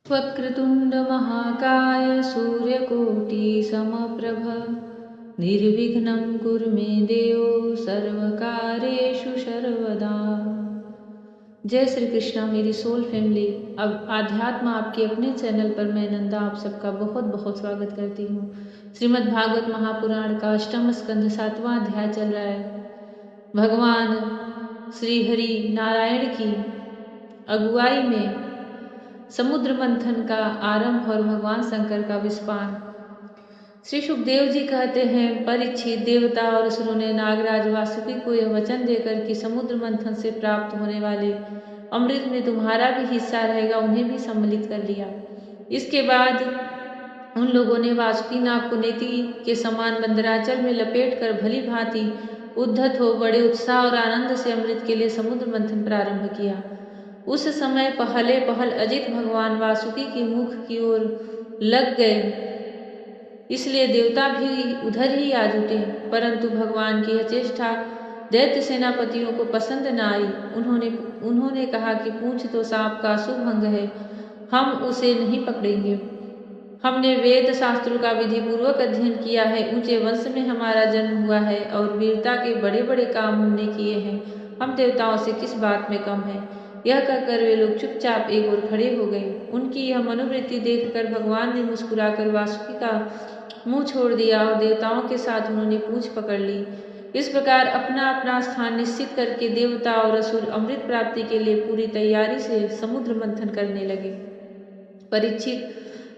वक्रतुण्डमहाकाय सूर्यकोटिसमप्रभ निर्विघ्नं कुरु मे देव सर्वकार्येषु सर्वदा। जय श्री कृष्णा मेरी सोल फैमिली। अब आध्यात्म आपके अपने चैनल पर मैं नंदा आप सबका बहुत बहुत स्वागत करती हूँ। श्रीमद् भागवत महापुराण का अष्टम स्कंध 7वां अध्याय चल रहा है। भगवान श्री हरि नारायण की अगुवाई में समुद्र मंथन का आरंभ और भगवान शंकर का विस्फान। श्री सुखदेव जी कहते हैं, परीक्षित, देवता और असुरों ने नागराज वासुकी को यह वचन देकर कि समुद्र मंथन से प्राप्त होने वाले अमृत में तुम्हारा भी हिस्सा रहेगा, उन्हें भी सम्मिलित कर लिया। इसके बाद उन लोगों ने वासुकी नाग को नेति के समान मंदराचल में लपेट कर भली भांति उद्धत हो बड़े उत्साह और आनंद से अमृत के लिए समुद्र मंथन प्रारंभ किया। उस समय पहले पहल अजित भगवान वासुकी के मुख की ओर लग गए, इसलिए देवता भी उधर ही आ जुटे। परंतु भगवान की यह चेष्टा दैत्य सेनापतियों को पसंद न आई। उन्होंने कहा कि पूंछ तो सांप का शुभ अंग है, हम उसे नहीं पकड़ेंगे। हमने वेद शास्त्रों का विधि पूर्वक अध्ययन किया है, ऊंचे वंश में हमारा जन्म हुआ है और वीरता के बड़े बड़े काम हमने किए हैं। हम देवताओं से किस बात में कम है। यह कहकर वे लोग चुपचाप एक ओर खड़े हो गए। उनकी यह मनोवृत्ति देखकर भगवान ने मुस्कुराकर वासुकी का मुंह छोड़ दिया और देवताओं के साथ उन्होंने पूंछ पकड़ ली। इस प्रकार अपना अपना स्थान निश्चित करके देवता और असुर अमृत प्राप्ति के लिए पूरी तैयारी से समुद्र मंथन करने लगे। परीक्षित,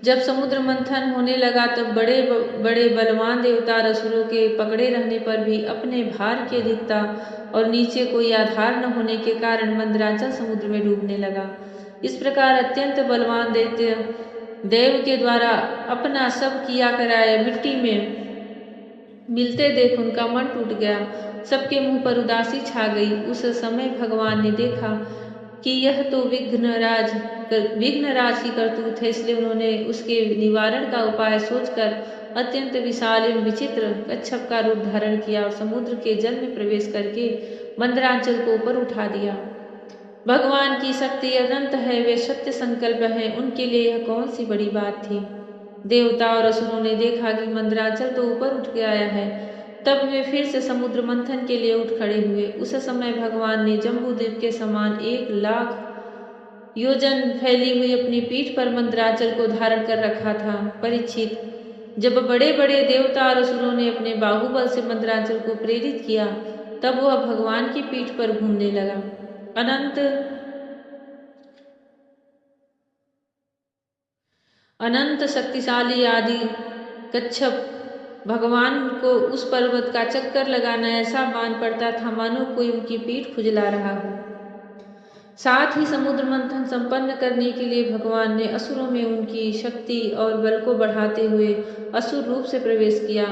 जब समुद्र मंथन होने लगा तब बड़े बड़े बलवान देवता और असुरों के पकड़े रहने पर भी अपने भार की अधिकता और नीचे कोई आधार न होने के कारण मंदराचल समुद्र में डूबने लगा। इस प्रकार अत्यंत बलवान दैत्य देव के द्वारा अपना सब किया कराए मिट्टी में मिलते देख उनका मन टूट गया। सबके मुंह पर उदासी छा गई। उस समय भगवान ने देखा कि यह तो विघ्नराज की करतूत है, इसलिए उन्होंने उसके निवारण का उपाय सोचकर अत्यंत विशाल एवं विचित्र कच्छप का रूप धारण किया और समुद्र के जल में प्रवेश करके मंदराचल को ऊपर उठा दिया। भगवान की शक्ति अनंत है, वे सत्य संकल्प है, उनके लिए यह कौन सी बड़ी बात थी। देवता और असुरों ने देखा कि मंदराचल तो ऊपर उठ के आया है, तब वे फिर से समुद्र मंथन के लिए उठ खड़े हुए। उस समय भगवान ने जम्बूद्वीप के समान 1,00,000 योजन फैली हुई अपनी पीठ पर मंदराचल को धारण कर रखा था। परीक्षित, जब बड़े बड़े देवता और असुरों ने अपने बाहुबल से मंदराचल को प्रेरित किया, तब वह भगवान की पीठ पर घूमने लगा। अनंत शक्तिशाली आदि कच्छप भगवान को उस पर्वत का चक्कर लगाना ऐसा मान पड़ता था मानो कोई उनकी पीठ खुजला रहा हो। साथ ही समुद्र मंथन संपन्न करने के लिए भगवान ने असुरों में उनकी शक्ति और बल को बढ़ाते हुए असुर रूप से प्रवेश किया।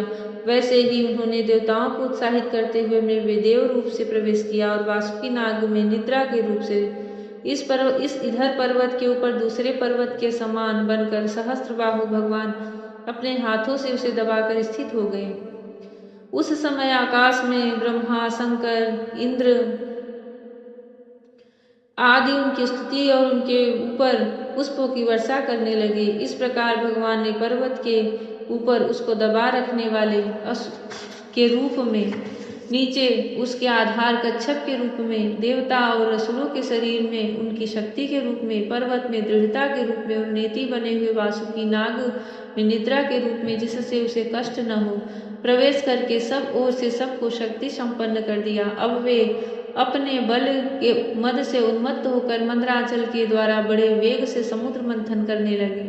वैसे ही उन्होंने देवताओं को उत्साहित करते हुए वे देव रूप से प्रवेश किया और वासुकी नाग में निद्रा के रूप से इस इधर पर्वत के ऊपर दूसरे पर्वत के समान बनकर सहस्त्रबाहु भगवान अपने हाथों से उसे दबाकर स्थित हो गए। उस समय आकाश में ब्रह्मा, शंकर, इंद्र आदि उनकी स्तुति और उनके ऊपर पुष्पों की वर्षा करने लगे। इस प्रकार भगवान ने पर्वत के ऊपर उसको दबा रखने वाले के रूप में, नीचे उसके आधार कच्छप के रूप में, देवता और असुरों के शरीर में उनकी शक्ति के रूप में, पर्वत में दृढ़ता के रूप में और नेति बने हुए वासुकी नाग में निद्रा के रूप में, जिससे उसे कष्ट न हो, प्रवेश करके सब ओर से सबको शक्ति संपन्न कर दिया। अब वे अपने बल के मद से उन्मत्त होकर मंदराचल के द्वारा बड़े वेग से समुद्र मंथन करने लगे।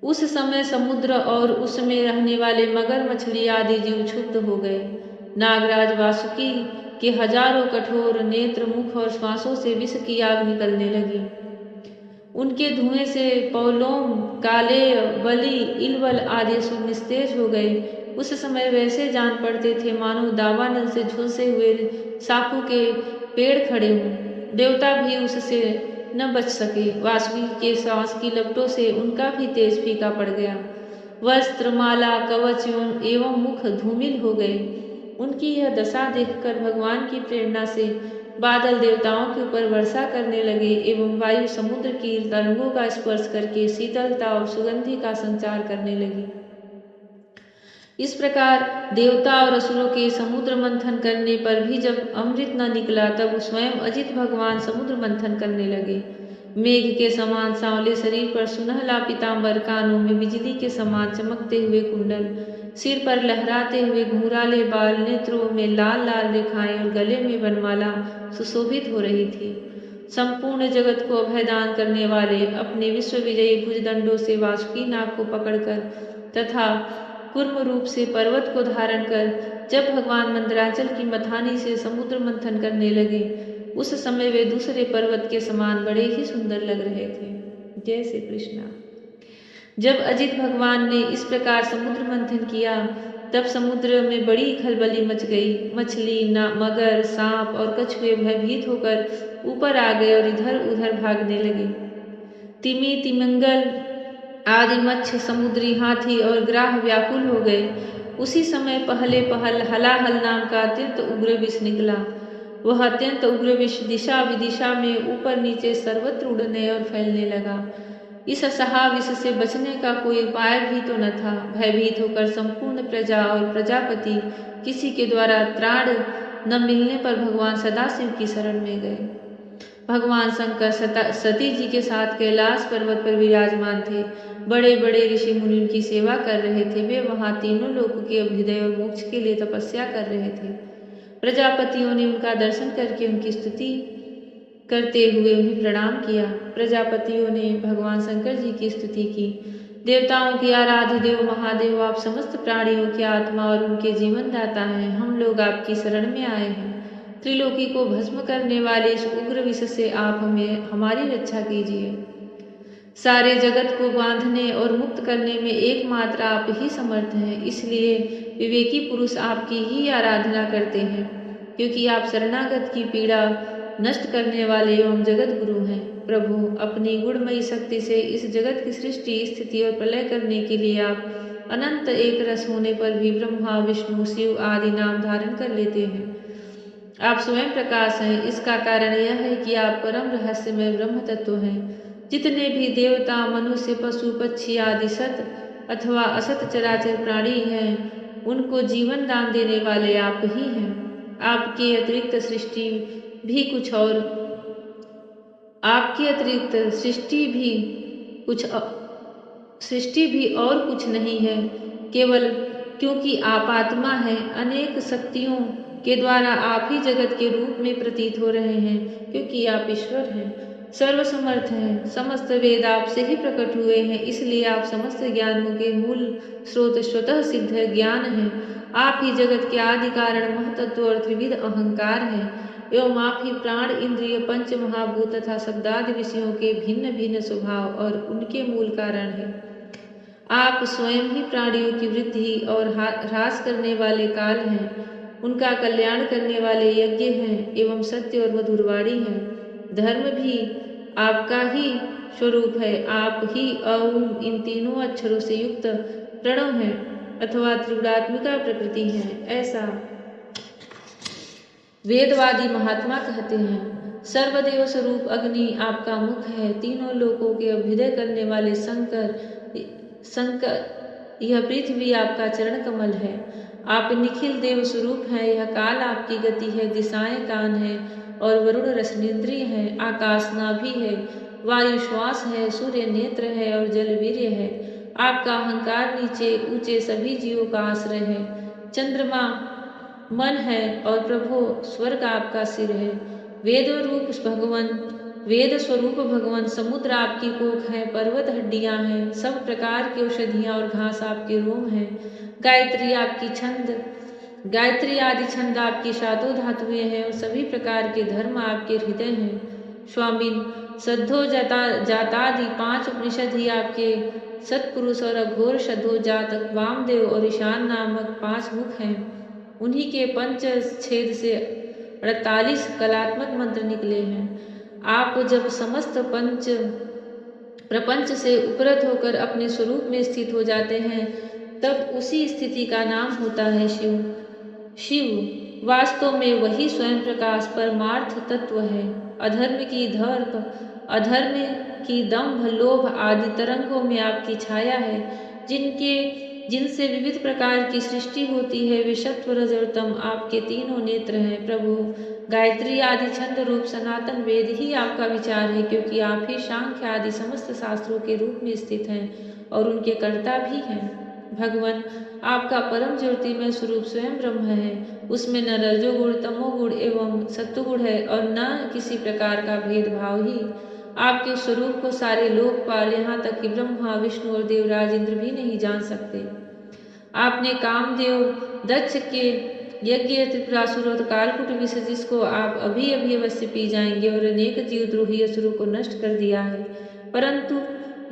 उस समय समुद्र और उसमें रहने वाले मगर, मछली आदि जीव क्षुब्ध हो गए। नागराज वासुकी के हजारों कठोर नेत्र, मुख और श्वासों से विष की आग निकलने लगी। उनके धुएं से पौलोम, काले, बलि, इलवल आदि असुर निस्तेज हो गए। उस समय वैसे जान पड़ते थे मानो दावानल से झुलसे हुए साखू के पेड़ खड़े हों। देवता भी उससे न बच सके। वासुकी के श्वास की लपटों से उनका भी तेज फीका पड़ गया। वस्त्र, माला, कवच एवं मुख धूमिल हो गए। उनकी यह दशा देखकर भगवान की प्रेरणा से बादल देवताओं के ऊपर वर्षा करने लगे एवं वायु समुद्र की तरंगों का स्पर्श करके शीतलता और सुगंधि का संचार करने लगी। इस प्रकार देवता और असुरों के समुद्र मंथन करने पर भी जब अमृत न निकला तब स्वयं अजित भगवान समुद्र मंथन करने लगे। मेघ के समान सांवले शरीर पर सुनहला पीतांबर, कानों में बिजली के समान चमकते हुए कुंडल, सिर पर लहराते हुए घुंघराले बाल, नेत्रों में लाल लाल रेखाएं और गले में वनमाला सुशोभित हो रही थी। संपूर्ण जगत को अभयदान करने वाले अपने विश्व विजयी भुजदंडों से वासुकी नाग को पकड़कर तथा कूर्म रूप से पर्वत को धारण कर जब भगवान मंदराचल की मथानी से समुद्र मंथन करने लगे, उस समय वे दूसरे पर्वत के समान बड़े ही सुंदर लग रहे थे। जय श्री कृष्णा। जब अजित भगवान ने इस प्रकार समुद्र मंथन किया तब समुद्र में बड़ी खलबली मच गई। मछली, मगर, सांप और कछुए भयभीत होकर ऊपर आ गए और इधर उधर भागने लगे। तिमी, तिमिंगल आदि मत्स्य, समुद्री हाथी और ग्राह व्याकुल हो गए। उसी समय पहले पहल हलाहल नाम का अत्यंत उग्र विष निकला। वह अत्यंत उग्र विष दिशा विदिशा में ऊपर नीचे सर्वत्र उड़ने और फैलने लगा। इस असहा विष से बचने का कोई उपाय भी तो न था। भयभीत होकर संपूर्ण प्रजा और प्रजापति किसी के द्वारा त्राण न मिलने पर भगवान सदाशिव की शरण में गए। भगवान शंकर सती जी के साथ कैलाश पर्वत पर विराजमान थे। बड़े बड़े ऋषि मुनि उनकी सेवा कर रहे थे। वे वहां तीनों लोकों के अभ्युदय और मोक्ष के लिए तपस्या कर रहे थे। प्रजापतियों ने उनका दर्शन करके उनकी स्तुति करते हुए उन्हें प्रणाम किया। प्रजापतियों ने भगवान शंकर जी की स्तुति की। देवताओं के आराध्य देव महादेव, आप समस्त प्राणियों की आत्मा और उनके जीवन दाता हैं। हम लोग आपकी शरण में आए हैं। त्रिलोकी को भस्म करने वाले इस उग्र विष से आप हमारी रक्षा कीजिए। सारे जगत को बांधने और मुक्त करने में एकमात्र आप ही समर्थ हैं। इसलिए विवेकी पुरुष आपकी ही आराधना करते हैं, क्योंकि आप शरणागत की पीड़ा नष्ट करने वाले एवं जगत गुरु हैं। प्रभु, अपनी गुणमयी शक्ति से इस जगत की सृष्टि, स्थिति और प्रलय करने के लिए आप अनंत एक रस होने पर भी ब्रह्मा, विष्णु, शिव आदि नाम धारण कर लेते हैं। आप स्वयं प्रकाश हैं। इसका कारण यह है कि आप परम रहस्यमय ब्रह्म तत्व हैं। जितने भी देवता, मनुष्य, पशु, पक्षी आदि सत अथवा असत चराचर प्राणी हैं, उनको जीवन दान देने वाले आप ही हैं। आपके अतिरिक्त सृष्टि भी और कुछ नहीं है। केवल क्योंकि आप आत्मा हैं, अनेक शक्तियों के द्वारा आप ही जगत के रूप में प्रतीत हो रहे हैं, क्योंकि आप ईश्वर हैं, सर्वसमर्थ हैं। समस्त वेद आपसे ही प्रकट हुए हैं, इसलिए आप समस्त ज्ञानों के मूल स्रोत, स्वतः सिद्ध ज्ञान हैं। आप ही जगत के आदि कारण, महतत्व और त्रिविध अहंकार हैं एवं आप ही प्राण, इंद्रिय, पंच महाभूत तथा शब्दादि विषयों के भिन्न भिन्न स्वभाव और उनके मूल कारण हैं। आप स्वयं ही प्राणियों की वृद्धि और ह्रास करने वाले काल हैं, उनका कल्याण करने वाले यज्ञ हैं एवं सत्य और मधुरवाणी हैं। धर्म भी आपका ही स्वरूप है। आप ही ओम इन तीनों अक्षरों से युक्त प्रणव हैं अथवा त्रिगुणात्मिका प्रकृति हैं, ऐसा वेदवादी महात्मा कहते हैं। सर्वदेव स्वरूप अग्नि आपका मुख है। तीनों लोकों के अभ्युदय करने वाले शंकर, यह पृथ्वी आपका चरण कमल है। आप निखिल देव स्वरूप हैं। यह काल आपकी गति है। दिशाएं कान है और वरुण रसनेन्द्रिय है। आकाश नाभि है, वायु श्वास है, सूर्य नेत्र है और जल वीर्य है। आपका अहंकार नीचे ऊंचे सभी जीवों का आश्रय है। चंद्रमा मन है और प्रभु स्वर्ग आपका सिर है। वेद स्वरूप भगवान समुद्र आपकी कोख है। पर्वत हड्डियां हैं। सब प्रकार की औषधियां और घास आपके रोम हैं। गायत्री आदि छंद आपकी शादो धातुएं हैं और सभी प्रकार के धर्म आपके हृदय हैं। स्वामिन, सद्धो जातादि 5 उपनिषद ही आपके सत्पुरुष और अघोर शद्धो जातक, वामदेव और ईशान नामक 5 मुख हैं। उन्हीं के पंच छेद से 48 कलात्मक मंत्र निकले हैं। आप जब समस्त प्रपंच से उपरत होकर अपने स्वरूप में स्थित हो जाते हैं, तब उसी स्थिति का नाम होता है शिव। वास्तव में वही स्वयं प्रकाश परमार्थ तत्व है। अधर्म की दर्प, अधर्म की दंभ, लोभ आदि तरंगों में आपकी छाया है। जिनसे विविध प्रकार की सृष्टि होती है, वे सत्व, रज और तम आपके तीनों नेत्र हैं। प्रभु, गायत्री आदि छंद रूप सनातन वेद ही आपका विचार है, क्योंकि आप ही सांख्य आदि समस्त शास्त्रों के रूप में स्थित हैं और उनके कर्ता भी हैं। भगवान, आपका परम ज्योतिमय स्वरूप स्वयं ब्रह्म है। उसमें न रजोगुण, तमोगुण एवं सत्वगुण है और न किसी प्रकार का भेदभाव ही। आपके स्वरूप को सारे लोकपाल, यहाँ तक कि ब्रह्मा, विष्णु और देवराज इंद्र भी नहीं जान सकते। आपने कामदेव दक्ष के यज्ञ, त्रिपुरासुर और कालकूट विष, जिसको आप अभी अभी अवश्य पी जाएंगे, और अनेक जीवद्रोही असुरों को नष्ट कर दिया है। परंतु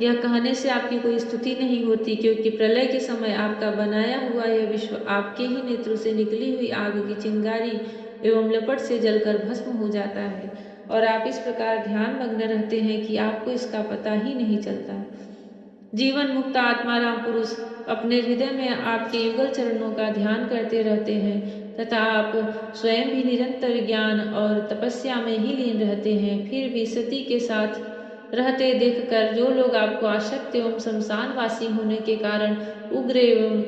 यह कहने से आपकी कोई स्तुति नहीं होती, क्योंकि प्रलय के समय आपका बनाया हुआ यह विश्व आपके ही नेत्रों से निकली हुई आग की चिंगारी एवं लपट से जलकर भस्म हो जाता है, और आप इस प्रकार ध्यान मग्न रहते हैं कि आपको इसका पता ही नहीं चलता। जीवन मुक्त आत्मा राम पुरुष अपने हृदय में आपके युगल चरणों का ध्यान करते रहते हैं, तथा आप स्वयं भी निरंतर ज्ञान और तपस्या में ही लीन रहते हैं। फिर भी सती के साथ रहते देखकर जो लोग आपको आसक्त एवं शमशानवासी होने के कारण उग्र एवं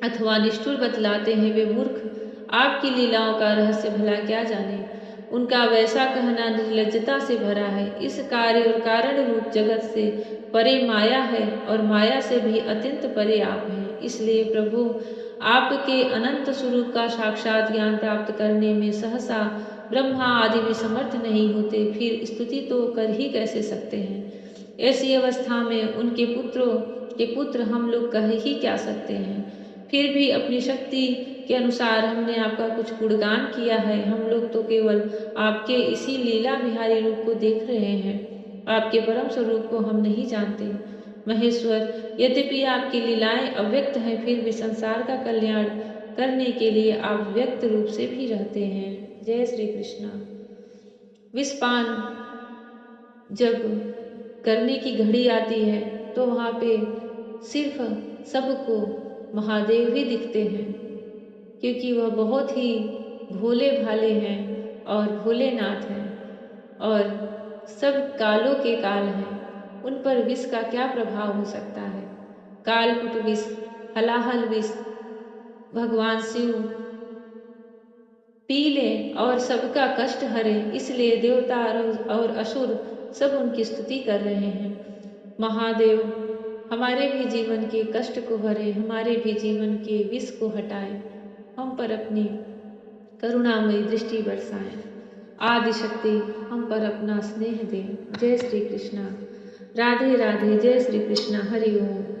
अथवा निष्ठुर बतलाते हैं, वे मूर्ख आपकी लीलाओं का रहस्य भला क्या जाने। उनका वैसा कहना निर्लज्जता से भरा है। इस कार्य और कारण रूप जगत से परे माया है, और माया से भी अत्यंत परे आप हैं। इसलिए प्रभु, आपके अनंत स्वरूप का साक्षात ज्ञान प्राप्त करने में सहसा ब्रह्मा आदि भी समर्थ नहीं होते, फिर स्तुति तो कर ही कैसे सकते हैं। ऐसी अवस्था में उनके पुत्रों के पुत्र हम लोग कह ही क्या सकते हैं। फिर भी अपनी शक्ति के अनुसार हमने आपका कुछ गुणगान किया है। हम लोग तो केवल आपके इसी लीला बिहारी रूप को देख रहे हैं, आपके परम स्वरूप को हम नहीं जानते। महेश्वर, यद्यपि आपकी लीलाएं अव्यक्त हैं, फिर भी संसार का कल्याण करने के लिए आप व्यक्त रूप से भी रहते हैं। जय श्री कृष्णा। विषपान जब करने की घड़ी आती है, तो वहाँ पे सिर्फ सबको महादेव ही दिखते हैं, क्योंकि वह बहुत ही भोले भाले हैं और भोलेनाथ हैं, और सब कालों के काल हैं। उन पर विष का क्या प्रभाव हो सकता है। कालकूट विष, हलाहल विष भगवान शिव पी लें और सबका कष्ट हरे, इसलिए देवता और असुर सब उनकी स्तुति कर रहे हैं। महादेव, हमारे भी जीवन के कष्ट को हरे, हमारे भी जीवन के विष को हटाए, हम पर अपनी करुणामयी दृष्टि बरसाएं। आदि शक्ति हम पर अपना स्नेह दें। जय श्री कृष्णा। राधे राधे। जय श्री कृष्णा। हरि ओम।